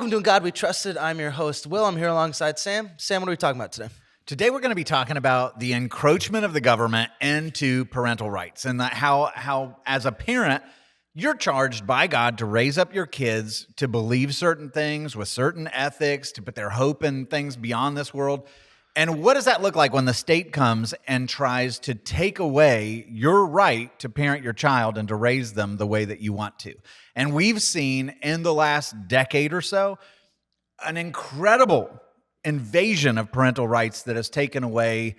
Welcome to In God We Trusted. I'm your host, Will. I'm here alongside Sam. Sam, what are we talking about today? Today we're going to be talking about the encroachment of the government into parental rights and how as a parent, you're charged by God to raise up your kids to believe certain things with certain ethics, to put their hope in things beyond this world. And what does that look like when the state comes and tries to take away your right to parent your child and to raise them the way that you want to? And we've seen in the last decade or so an incredible invasion of parental rights that has taken away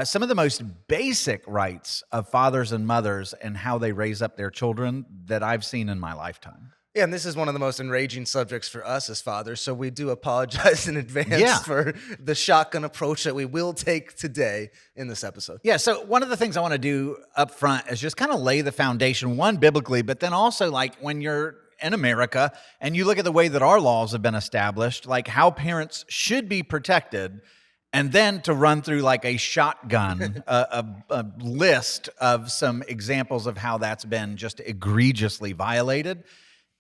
some of the most basic rights of fathers and mothers and how they raise up their children that I've seen in my lifetime. Yeah, and this is one of the most enraging subjects for us as fathers, so we do apologize in advance for the shotgun approach that we will take today in this episode. Yeah, so one of the things I want to do up front is just kind of lay the foundation, one, biblically, but then also like when you're in America and you look at the way that our laws have been established, like how parents should be protected, and then to run through like a shotgun, a list of some examples of how that's been just egregiously violated,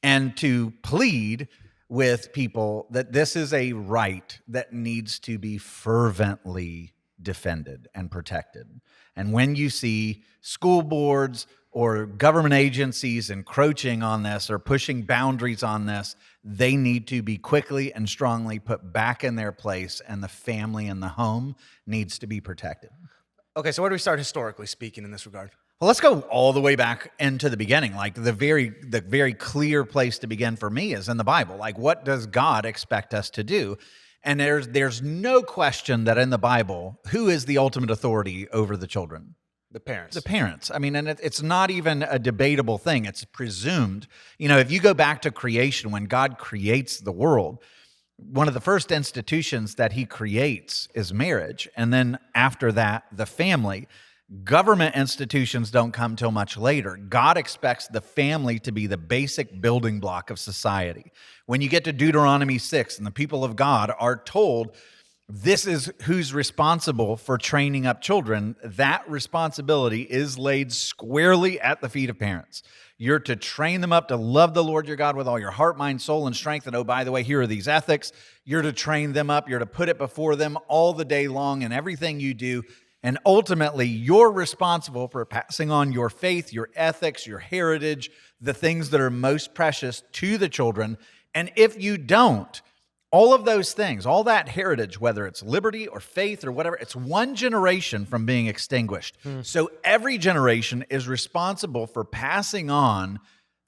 and to plead with people that this is a right that needs to be fervently defended and protected. And when you see school boards or government agencies encroaching on this or pushing boundaries on this, they need to be quickly and strongly put back in their place, and the family and the home needs to be protected. Okay, so where do we start historically speaking in this regard? Well, let's go all the way back into the beginning. Like the very clear place to begin for me is in the Bible. Like, what does God expect us to do? And there's no question that in the Bible, who is the ultimate authority over the children? The parents. The parents. I mean, and it's not even a debatable thing. It's presumed. You know, if you go back to creation, when God creates the world, one of the first institutions that he creates is marriage. And then after that, the family. Government institutions don't come till much later. God expects the family to be the basic building block of society. When you get to Deuteronomy 6 and the people of God are told this is who's responsible for training up children, that responsibility is laid squarely at the feet of parents. You're to train them up to love the Lord your God with all your heart, mind, soul, and strength. And oh, by the way, here are these ethics. You're to train them up. You're to put it before them all the day long in everything you do. And ultimately, you're responsible for passing on your faith, your ethics, your heritage, the things that are most precious to the children. And if you don't, all of those things, all that heritage, whether it's liberty or faith or whatever, it's one generation from being extinguished. So every generation is responsible for passing on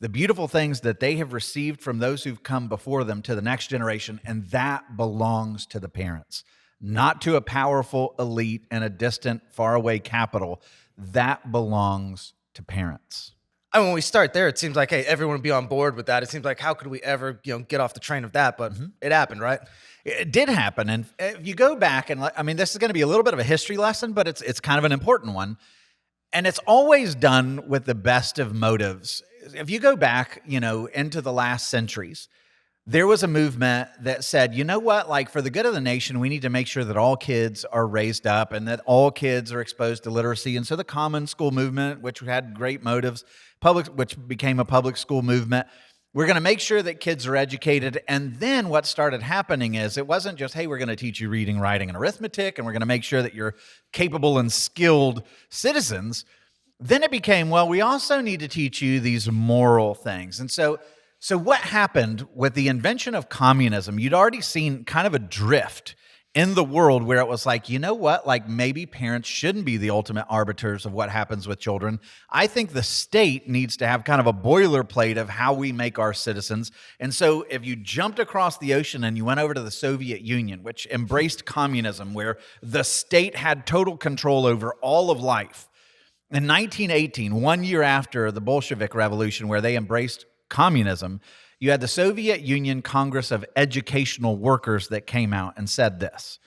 the beautiful things that they have received from those who've come before them to the next generation, and that belongs to the parents. Not to a powerful elite in a distant, faraway capital. That belongs to parents. I mean, when we start there, it seems like, hey, everyone would be on board with that. It seems like, how could we ever, get off the train of that? But it happened, right? It did happen. And if you go back, and I mean, this is going to be a little bit of a history lesson, but it's kind of an important one. And it's always done with the best of motives. If you go back, into the last centuries, there was a movement that said, you know what, like for the good of the nation, we need to make sure that all kids are raised up and that all kids are exposed to literacy. And so the common school movement, which had great motives, which became a public school movement, we're going to make sure that kids are educated. And then what started happening is it wasn't just, hey, we're going to teach you reading, writing, and arithmetic, and we're going to make sure that you're capable and skilled citizens. Then it became, well, we also need to teach you these moral things. And so what happened with the invention of communism, you'd already seen kind of a drift in the world where it was like, you know what, like maybe parents shouldn't be the ultimate arbiters of what happens with children. I think the state needs to have kind of a boilerplate of how we make our citizens. And so if you jumped across the ocean and you went over to the Soviet Union, which embraced communism, where the state had total control over all of life, in 1918, 1 year after the Bolshevik Revolution, where they embraced communism, you had the Soviet Union Congress of Educational Workers that came out and said this.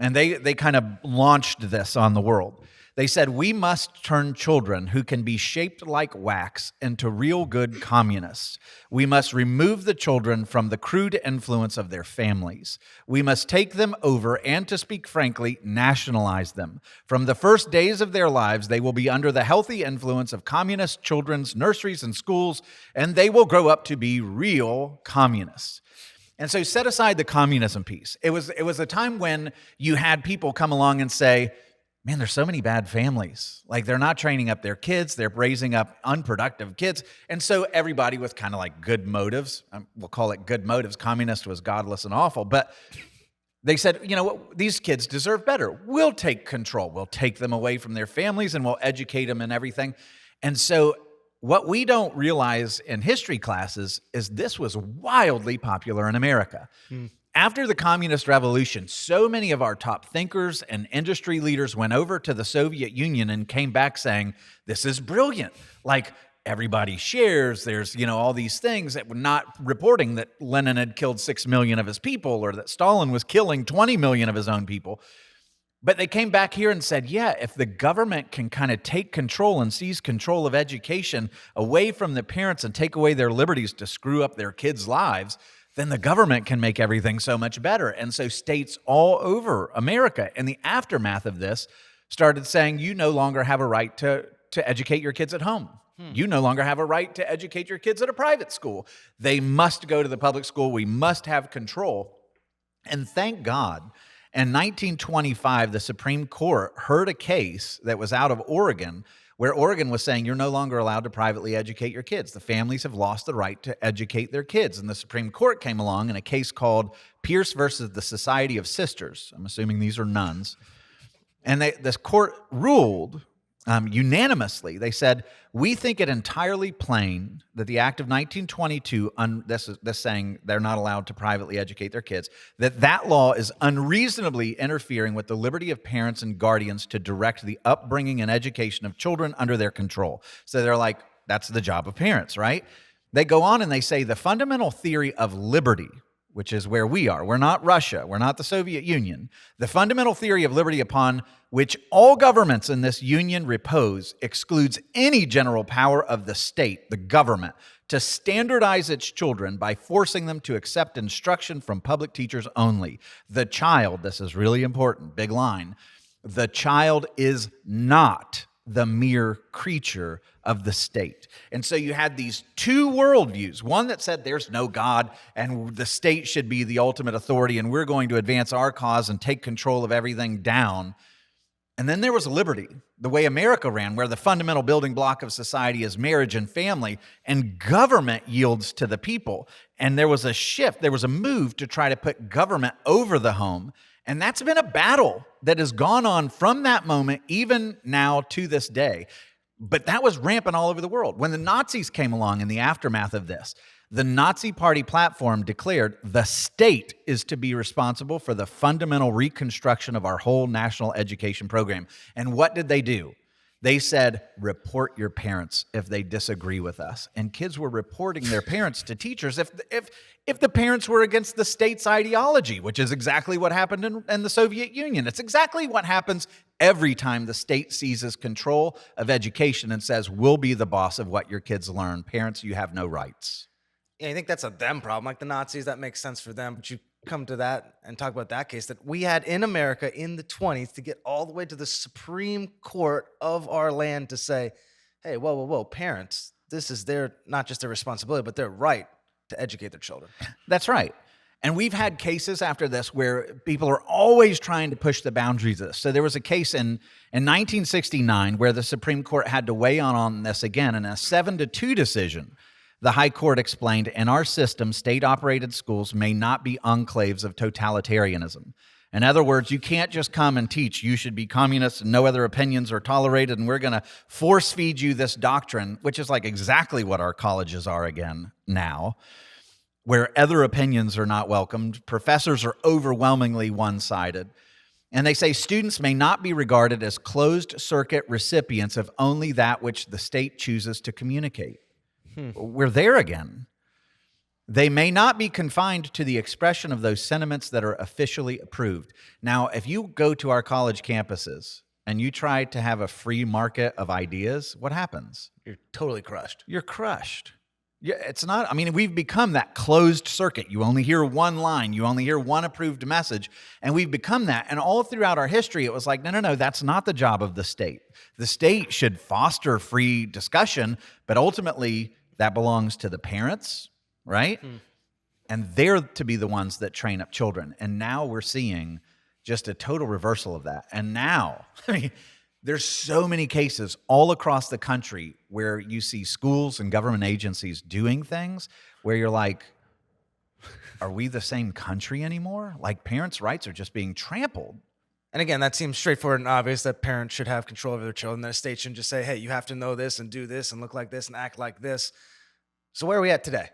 And they kind of launched this on the world. They said, we must turn children who can be shaped like wax into real good communists. We must remove the children from the crude influence of their families. We must take them over and, to speak frankly, nationalize them. From the first days of their lives, they will be under the healthy influence of communist children's nurseries and schools, and they will grow up to be real communists. And so set aside the communism piece. It was a time when you had people come along and say, man, there's so many bad families. Like, they're not training up their kids. They're raising up unproductive kids. And so everybody with kind of like good motives, we'll call it good motives. Communist was godless and awful. But they said, you know what, these kids deserve better. We'll take control. We'll take them away from their families and we'll educate them and everything. And so what we don't realize in history classes is this was wildly popular in America. After the Communist Revolution, so many of our top thinkers and industry leaders went over to the Soviet Union and came back saying, this is brilliant. Like, everybody shares. There's, all these things that were not reporting that Lenin had killed 6 million of his people or that Stalin was killing 20 million of his own people. But they came back here and said, yeah, if the government can kind of take control and seize control of education away from the parents and take away their liberties to screw up their kids' lives, then the government can make everything so much better. And so states all over America, in the aftermath of this, started saying, you no longer have a right to educate your kids at home. You no longer have a right to educate your kids at a private school. They must go to the public school. We must have control. And thank God, in 1925, the Supreme Court heard a case that was out of Oregon, where Oregon was saying you're no longer allowed to privately educate your kids. The families have lost the right to educate their kids. And the Supreme Court came along in a case called Pierce versus the Society of Sisters. I'm assuming these are nuns. And this court ruled unanimously. They said, we think it entirely plain that the Act of 1922, this saying they're not allowed to privately educate their kids, that law is unreasonably interfering with the liberty of parents and guardians to direct the upbringing and education of children under their control. So they're like, that's the job of parents, right? They go on and they say the fundamental theory of liberty, which is where we are. We're not Russia. We're not the Soviet Union. The fundamental theory of liberty upon which all governments in this union repose excludes any general power of the state, the government, to standardize its children by forcing them to accept instruction from public teachers only. The child, this is really important, big line, the child is not the mere creature of the state. And so you had these two worldviews, one that said there's no God and the state should be the ultimate authority and we're going to advance our cause and take control of everything down. And then there was liberty, the way America ran, where the fundamental building block of society is marriage and family, and government yields to the people. And there was a shift, there was a move to try to put government over the home. And that's been a battle that has gone on from that moment, even now to this day. But that was rampant all over the world. When the Nazis came along in the aftermath of this, the Nazi Party platform declared the state is to be responsible for the fundamental reconstruction of our whole national education program. And what did they do? They said, report your parents if they disagree with us. And kids were reporting their parents to teachers if the parents were against the state's ideology, which is exactly what happened in the Soviet Union. It's exactly what happens every time the state seizes control of education and says, we'll be the boss of what your kids learn. Parents, you have no rights. Yeah, I think that's a them problem. Like the Nazis, that makes sense for them. But you come to that and talk about that case that we had in America in the 1920s to get all the way to the Supreme Court of our land to say, hey, whoa, parents, this is not just their responsibility, but their right to educate their children. That's right. And we've had cases after this where people are always trying to push the boundaries of this. So there was a case in 1969 where the Supreme Court had to weigh on this again in a 7-2 decision. The High Court explained, in our system, state-operated schools may not be enclaves of totalitarianism. In other words, you can't just come and teach you should be communist and no other opinions are tolerated and we're going to force feed you this doctrine, which is like exactly what our colleges are again now, where other opinions are not welcomed. Professors are overwhelmingly one-sided. And they say students may not be regarded as closed-circuit recipients of only that which the state chooses to communicate. We're there again. They may not be confined to the expression of those sentiments that are officially approved. Now, if you go to our college campuses and you try to have a free market of ideas, what happens? You're totally crushed. You're crushed. Yeah, it's not, we've become that closed circuit. You only hear one line. You only hear one approved message. And we've become that. And all throughout our history, it was like, no, that's not the job of the state. The state should foster free discussion, but ultimately that belongs to the parents, right? and they're to be the ones that train up children. And now we're seeing just a total reversal of that. And now, I mean, there's so many cases all across the country where you see schools and government agencies doing things where you're like, are we the same country anymore? Like, parents' rights are just being trampled. And again, that seems straightforward and obvious that parents should have control over their children. That a state shouldn't just say, hey, you have to know this and do this and look like this and act like this. So where are we at today?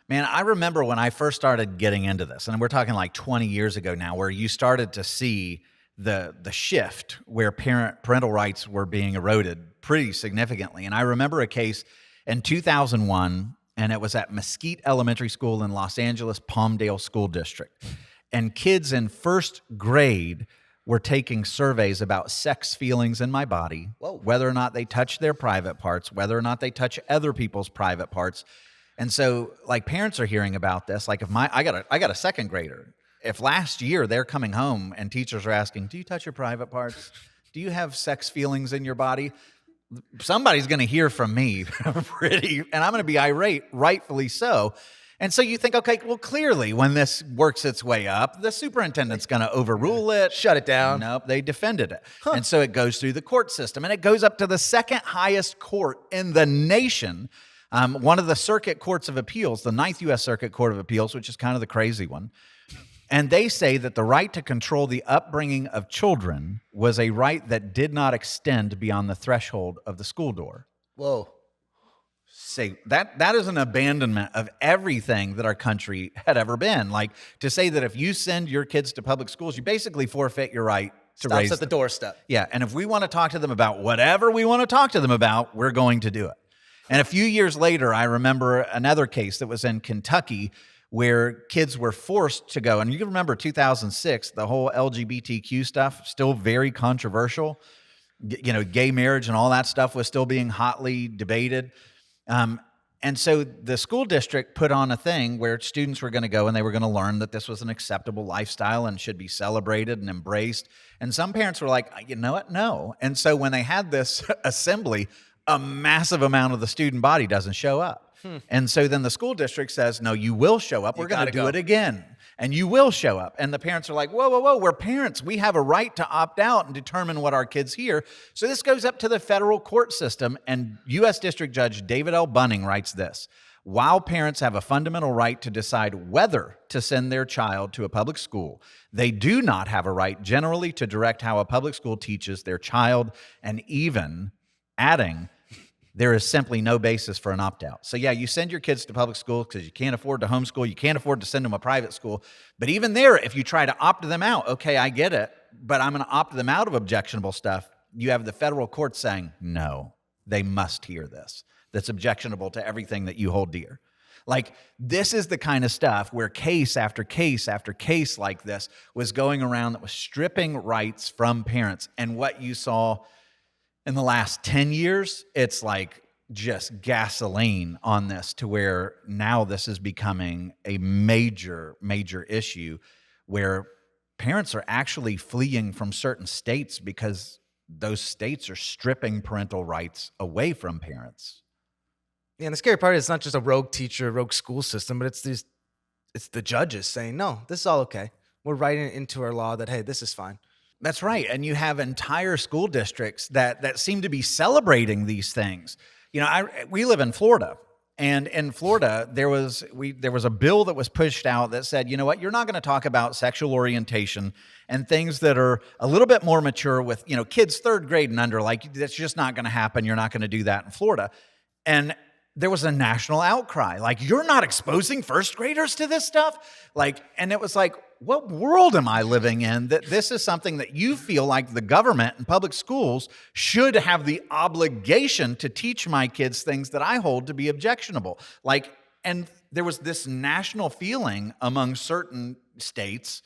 Man, I remember when I first started getting into this, and we're talking like 20 years ago now, where you started to see the shift where parental rights were being eroded pretty significantly. And I remember a case in 2001, and it was at Mesquite Elementary School in Los Angeles, Palmdale School District. And kids in first grade were taking surveys about sex feelings in my body, whether or not they touch their private parts, whether or not they touch other people's private parts. And so, like, parents are hearing about this. Like, if I got a second grader. If last year they're coming home and teachers are asking, do you touch your private parts? Do you have sex feelings in your body? Somebody's going to hear from me and I'm going to be irate, rightfully so. And so you think, okay, well, clearly when this works its way up, the superintendent's going to overrule it. Shut it down. Nope, they defended it. And so it goes through the court system, and it goes up to the second highest court in the nation, one of the circuit courts of appeals, the Ninth U.S. Circuit Court of Appeals, which is kind of the crazy one. And they say that the right to control the upbringing of children was a right that did not extend beyond the threshold of the school door. Whoa. Say that is an abandonment of everything that our country had ever been. Like, to say that if you send your kids to public schools, you basically forfeit your right to raise Stops at the doorstep. Yeah, and if we want to talk to them about whatever we want to talk to them about, we're going to do it. And a few years later, I remember another case that was in Kentucky where kids were forced to go. And you can remember 2006, the whole LGBTQ stuff, still very controversial. You know, gay marriage and all that stuff was still being hotly debated. And so the school district put on a thing where students were going to go and they were going to learn that this was an acceptable lifestyle and should be celebrated and embraced. And some parents were like, you know what? No. And so when they had this assembly, a massive amount of the student body doesn't show up. And so then the school district says, no, you will show up. We're going to do it again. And you will show up. And the parents are like, whoa, whoa, whoa, we're parents. We have a right to opt out and determine what our kids hear. So this goes up to the federal court system. And U.S. District Judge David L. Bunning writes this: while parents have a fundamental right to decide whether to send their child to a public school, they do not have a right generally to direct how a public school teaches their child, and even adding, there is simply no basis for an opt-out. So yeah, you send your kids to public school because you can't afford to homeschool, you can't afford to send them to a private school. But even there, if you try to opt them out, okay, I get it, but I'm going to opt them out of objectionable stuff. You have the federal court saying, no, they must hear this. That's objectionable to everything that you hold dear. Like, this is the kind of stuff where case after case after case like this was going around that was stripping rights from parents. And what you saw in the last 10 years, it's like just gasoline on this, to where now this is becoming a major, major issue where parents are actually fleeing from certain states because those states are stripping parental rights away from parents. Yeah, and the scary part is it's not just a rogue teacher, rogue school system, but it's the judges saying, no, this is all okay. We're writing it into our law that, hey, this is fine. That's right. And you have entire school districts that seem to be celebrating these things. You know, we live in Florida, and in Florida, there was a bill that was pushed out that said, you know what, you're not going to talk about sexual orientation and things that are a little bit more mature with, you know, kids third grade and under. Like, that's just not going to happen. You're not going to do that in Florida. And there was a national outcry, like, you're not exposing first graders to this stuff? Like, and it was like, what world am I living in that this is something that you feel like the government and public schools should have the obligation to teach my kids things that I hold to be objectionable? Like, and there was this national feeling among certain states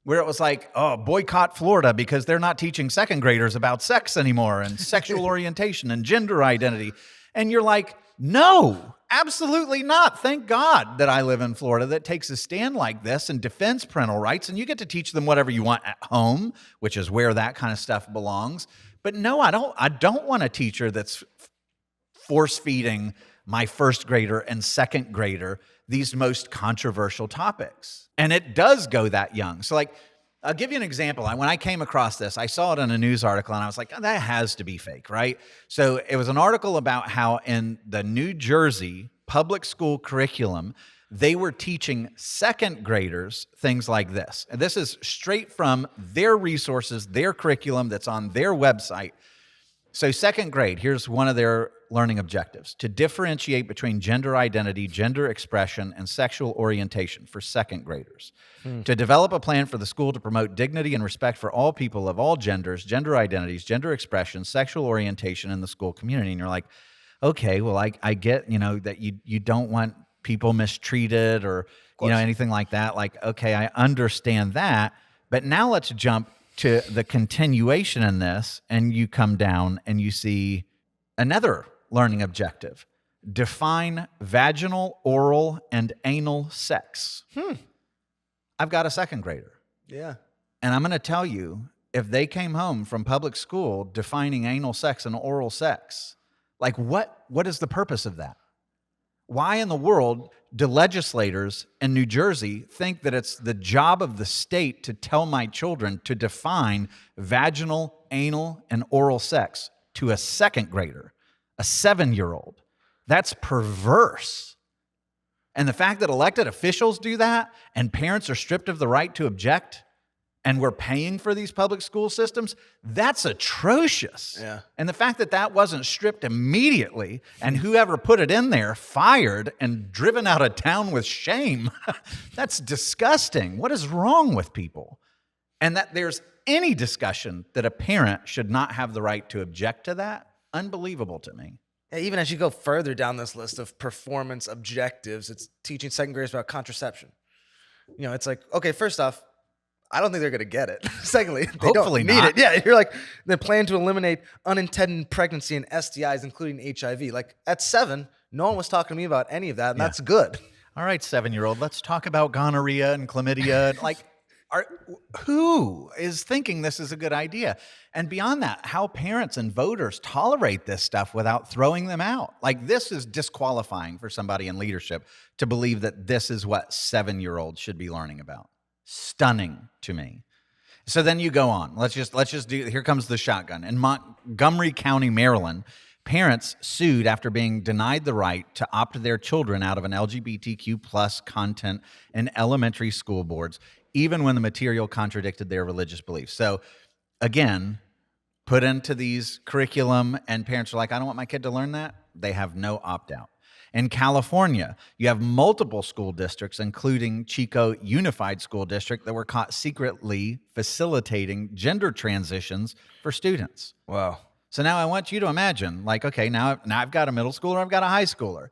where it was like, oh, boycott Florida because they're not teaching second graders about sex anymore and sexual orientation and gender identity. And you're like, no, absolutely not. Thank God that I live in Florida that takes a stand like this and defends parental rights, and you get to teach them whatever you want at home, which is where that kind of stuff belongs. But no, I don't want a teacher that's force-feeding my first grader and second grader these most controversial topics. And it does go that young. So like, I'll give you an example. When I came across this, I saw it in a news article and I was like, oh, that has to be fake, right? So it was an article about how in the New Jersey public school curriculum, they were teaching second graders things like this. And this is straight from their resources, their curriculum that's on their website. So second grade, here's one of their learning objectives: to differentiate between gender identity, gender expression, and sexual orientation for second graders. To develop a plan for the school to promote dignity and respect for all people of all genders, gender identities, gender expression, sexual orientation in the school community. And you're like, okay, well, I get, that you don't want people mistreated or, anything like that. Like, okay, I understand that. But now let's jump to the continuation in this, and you come down and you see another learning objective: define vaginal, oral, and anal sex. I've got a second grader. Yeah. And I'm going to tell you, if they came home from public school defining anal sex and oral sex, like what is the purpose of that? Why in the world do legislators in New Jersey think that it's the job of the state to tell my children to define vaginal, anal, and oral sex to a second grader, a 7-year-old? That's perverse. And the fact that elected officials do that and parents are stripped of the right to object, and we're paying for these public school systems, that's atrocious. Yeah. And the fact that that wasn't stripped immediately and whoever put it in there fired and driven out of town with shame, that's disgusting. What is wrong with people? And that there's any discussion that a parent should not have the right to object to that, unbelievable to me. Yeah, even as you go further down this list of performance objectives, it's teaching second graders about contraception. It's like, okay, first off, I don't think they're going to get it. Secondly, they Hopefully don't need not. it. Yeah, you're like, they plan to eliminate unintended pregnancy and STIs, including HIV. Like, at 7, no one was talking to me about any of that, and that's good. All right, 7-year-old, let's talk about gonorrhea and chlamydia. Like, who is thinking this is a good idea? And beyond that, how parents and voters tolerate this stuff without throwing them out. Like, this is disqualifying for somebody in leadership to believe that this is what 7-year-olds should be learning about. Stunning to me. So then you go on. Let's just do, here comes the shotgun. In Montgomery County, Maryland, parents sued after being denied the right to opt their children out of an LGBTQ plus content in elementary school boards, even when the material contradicted their religious beliefs. So again, put into these curriculum, and parents are like, I don't want my kid to learn that. They have no opt-out. In California, you have multiple school districts, including Chico Unified School District, that were caught secretly facilitating gender transitions for students. Wow. So now I want you to imagine, like, okay, now I've got a middle schooler, I've got a high schooler.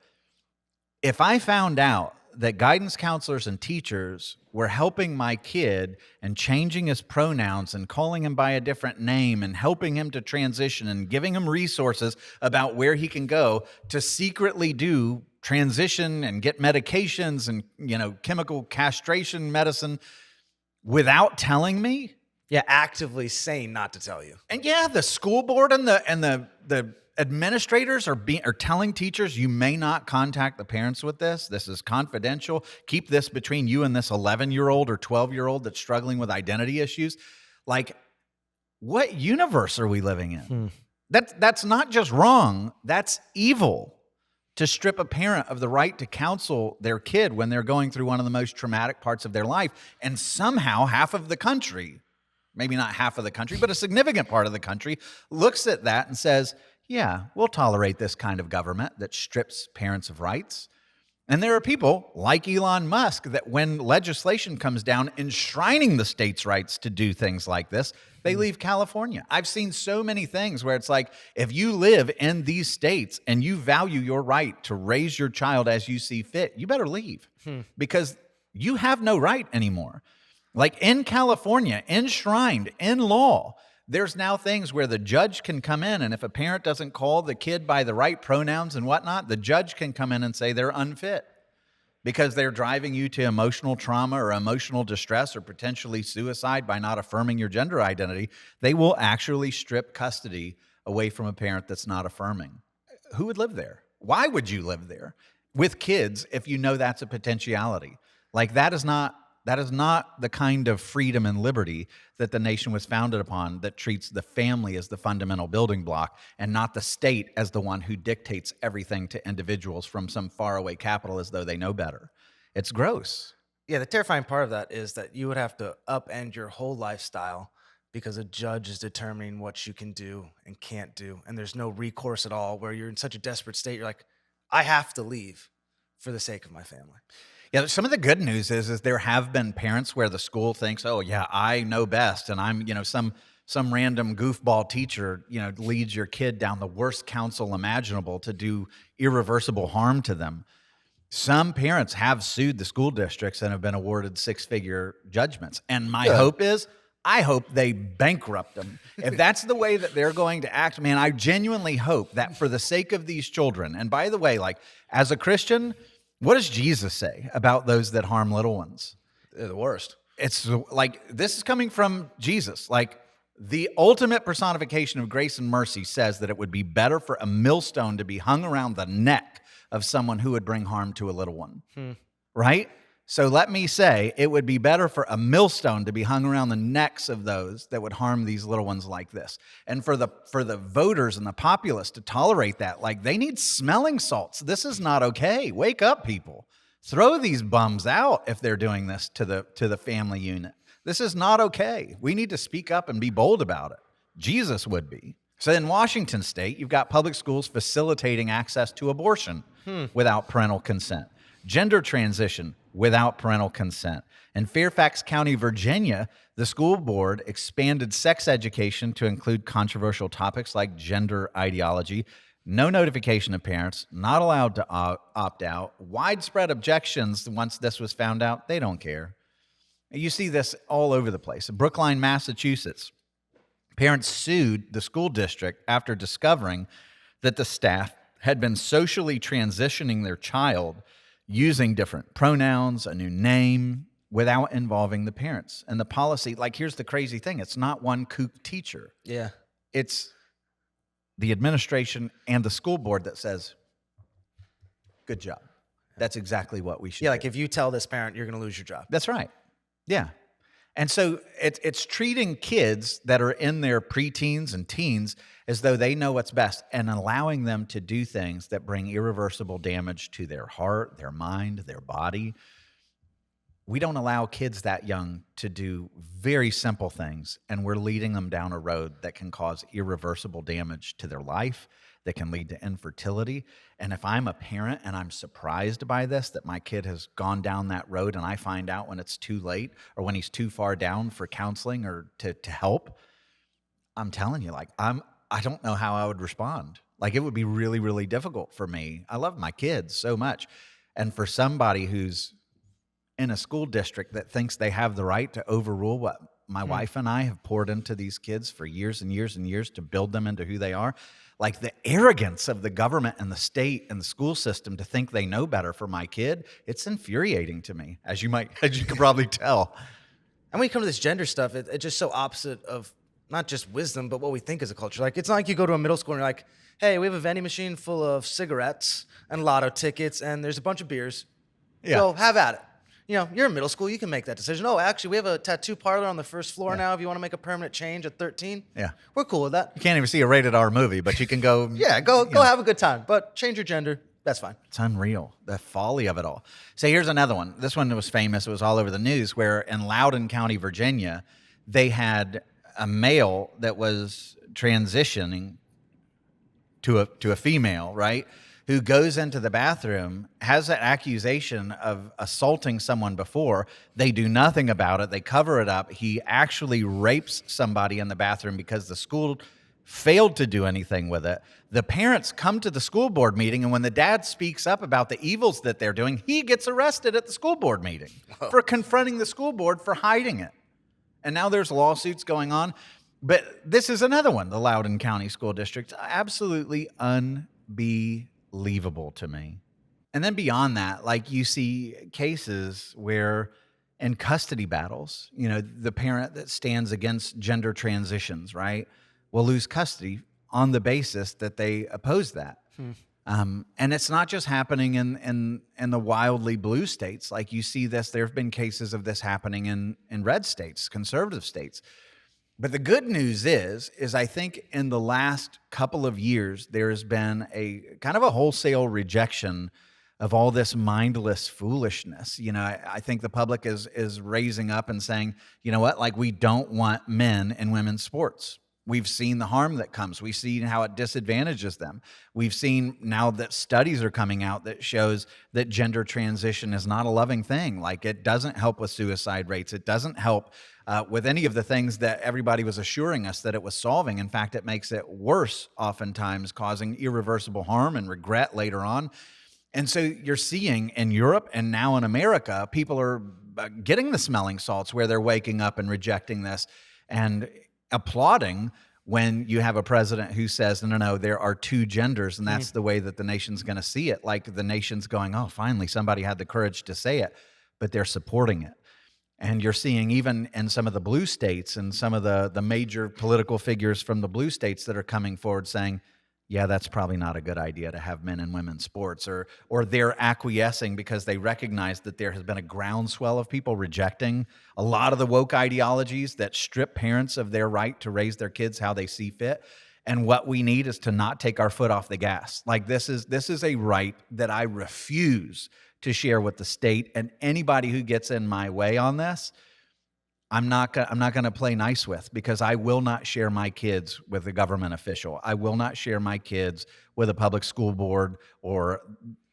If I found out that guidance counselors and teachers were helping my kid and changing his pronouns and calling him by a different name and helping him to transition and giving him resources about where he can go to secretly do transition and get medications and, chemical castration medicine without telling me. Yeah, actively saying not to tell you. And yeah, the school board and the administrators are telling teachers, you may not contact the parents with this. This is confidential. Keep this between you and this 11-year-old or 12-year-old that's struggling with identity issues. Like, what universe are we living in? That's not just wrong. That's evil, to strip a parent of the right to counsel their kid when they're going through one of the most traumatic parts of their life. And somehow half of the country, maybe not half of the country, but a significant part of the country, looks at that and says, yeah, we'll tolerate this kind of government that strips parents of rights. And there are people like Elon Musk that when legislation comes down enshrining the state's rights to do things like this, they leave California. I've seen so many things where it's like, if you live in these states and you value your right to raise your child as you see fit, you better leave because you have no right anymore. Like in California, enshrined in law, there's now things where the judge can come in, and if a parent doesn't call the kid by the right pronouns and whatnot, the judge can come in and say they're unfit because they're driving you to emotional trauma or emotional distress or potentially suicide by not affirming your gender identity. They will actually strip custody away from a parent that's not affirming. Who would live there? Why would you live there with kids if you know that's a potentiality? Like that is not the kind of freedom and liberty that the nation was founded upon, that treats the family as the fundamental building block and not the state as the one who dictates everything to individuals from some faraway capital as though they know better. It's gross. Yeah, the terrifying part of that is that you would have to upend your whole lifestyle because a judge is determining what you can do and can't do. And there's no recourse at all, where you're in such a desperate state. You're like, I have to leave for the sake of my family. Yeah, some of the good news is there have been parents where the school thinks, oh yeah, I know best, and I'm, some random goofball teacher, leads your kid down the worst counsel imaginable to do irreversible harm to them. Some parents have sued the school districts and have been awarded six-figure judgments. And my hope is, I hope they bankrupt them. If that's the way that they're going to act, man, I genuinely hope that for the sake of these children, and by the way, like as a Christian, what does Jesus say about those that harm little ones? They're the worst. It's like, this is coming from Jesus. Like, the ultimate personification of grace and mercy says that it would be better for a millstone to be hung around the neck of someone who would bring harm to a little one, right? So let me say, it would be better for a millstone to be hung around the necks of those that would harm these little ones like this. And for the voters and the populace to tolerate that, like, they need smelling salts. This is not okay. Wake up, people. Throw these bums out if they're doing this to the family unit. This is not okay. We need to speak up and be bold about it. Jesus would be. So in Washington state, you've got public schools facilitating access to abortion without parental consent, gender transition without parental consent. In Fairfax County, Virginia, the school board expanded sex education to include controversial topics like gender ideology, no notification of parents, not allowed to opt out, widespread objections once this was found out. They don't care. You see this all over the place. In Brookline, Massachusetts, parents sued the school district after discovering that the staff had been socially transitioning their child using different pronouns, a new name, without involving the parents. And the policy, like, here's the crazy thing. It's not one kook teacher. Yeah. It's the administration and the school board that says, good job. That's exactly what we should do. Like if you tell this parent, you're going to lose your job. That's right. Yeah. And so it's treating kids that are in their preteens and teens as though they know what's best and allowing them to do things that bring irreversible damage to their heart, their mind, their body. We don't allow kids that young to do very simple things, and we're leading them down a road that can cause irreversible damage to their life, that can lead to infertility. And if I'm a parent and I'm surprised by this, that my kid has gone down that road, and I find out when it's too late or when he's too far down for counseling or to help, I'm telling you, like, I don't know how I would respond. Like, it would be really, really difficult for me. I love my kids so much. And for somebody who's in a school district that thinks they have the right to overrule what my wife and I have poured into these kids for years and years and years to build them into who they are, like the arrogance of the government and the state and the school system to think they know better for my kid, it's infuriating to me, as you could probably tell. And when you come to this gender stuff, it's just so opposite of not just wisdom, but what we think as a culture. Like, it's not like you go to a middle school and you're like, hey, we have a vending machine full of cigarettes and lotto tickets, and there's a bunch of beers. Yeah. So have at it. You're in middle school, you can make that decision. Oh, actually, we have a tattoo parlor on the first floor now if you want to make a permanent change at 13. Yeah. We're cool with that. You can't even see a rated R movie, but you can go. Yeah, go have a good time. But change your gender. That's fine. It's unreal, the folly of it all. So here's another one. This one was famous. It was all over the news, where in Loudoun County, Virginia, they had a male that was transitioning to a female, right? Who goes into the bathroom, has an accusation of assaulting someone before. They do nothing about it. They cover it up. He actually rapes somebody in the bathroom because the school failed to do anything with it. The parents come to the school board meeting, and when the dad speaks up about the evils that they're doing, he gets arrested at the school board meeting for confronting the school board for hiding it. And now there's lawsuits going on. But this is another one, the Loudoun County School District. Absolutely unbelievable to me. And then beyond that, like, you see cases where in custody battles, the parent that stands against gender transitions, right, will lose custody on the basis that they oppose that. And it's not just happening in the wildly blue states. Like you see this, there have been cases of this happening in red states, conservative states. But the good news is I think in the last couple of years, there's been a kind of a wholesale rejection of all this mindless foolishness. I think the public is raising up and saying, you know what, like we don't want men in women's sports. We've seen the harm that comes. We've seen how it disadvantages them. We've seen now that studies are coming out that shows that gender transition is not a loving thing. Like it doesn't help with suicide rates. It doesn't help with any of the things that everybody was assuring us that it was solving. In fact, it makes it worse, oftentimes causing irreversible harm and regret later on. And so you're seeing in Europe and now in America, people are getting the smelling salts where they're waking up and rejecting this and applauding when you have a president who says, no, there are two genders, and that's the way that the nation's going to see it. Like the nation's going, oh, finally, somebody had the courage to say it, but they're supporting it. And you're seeing even in some of the blue states and some of the major political figures from the blue states that are coming forward saying, yeah, that's probably not a good idea to have men and women's sports, or they're acquiescing because they recognize that there has been a groundswell of people rejecting a lot of the woke ideologies that strip parents of their right to raise their kids how they see fit. And what we need is to not take our foot off the gas. Like this is a right that I refuse to share with the state, and anybody who gets in my way on this, I'm not going to play nice with, because I will not share my kids with a government official. I will not share my kids with a public school board or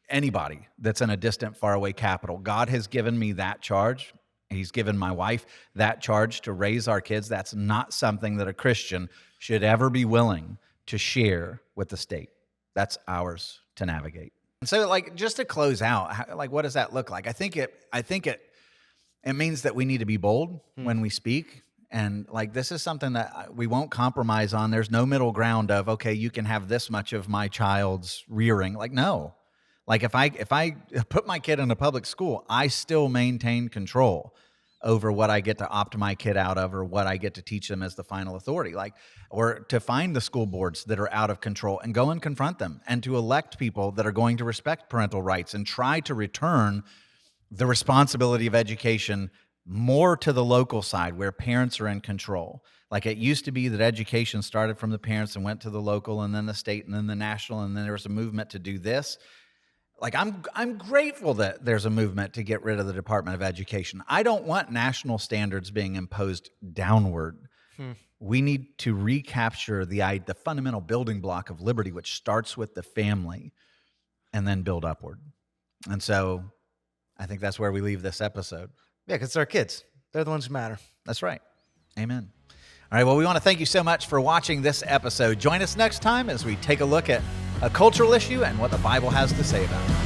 anybody that's in a distant, faraway capital. God has given me that charge. He's given my wife that charge to raise our kids. That's not something that a Christian should ever be willing to share with the state. That's ours to navigate. And so, like, just to close out, like, what does that look like? I think it means that we need to be bold when we speak. And like, this is something that we won't compromise on. There's no middle ground of, okay, you can have this much of my child's rearing. Like, no. Like if I put my kid in a public school, I still maintain control over what I get to opt my kid out of, or what I get to teach them as the final authority. Like, or to find the school boards that are out of control and go and confront them, and to elect people that are going to respect parental rights and try to return the responsibility of education more to the local side where parents are in control. Like it used to be that education started from the parents and went to the local and then the state and then the national, and then there was a movement to do this. Like I'm grateful that there's a movement to get rid of the Department of Education. I don't want national standards being imposed downward. We need to recapture the fundamental building block of liberty, which starts with the family and then build upward. And so I think that's where we leave this episode. Yeah, because they're our kids. They're the ones who matter. That's right. Amen. All right, well, we want to thank you so much for watching this episode. Join us next time as we take a look at a cultural issue and what the Bible has to say about it.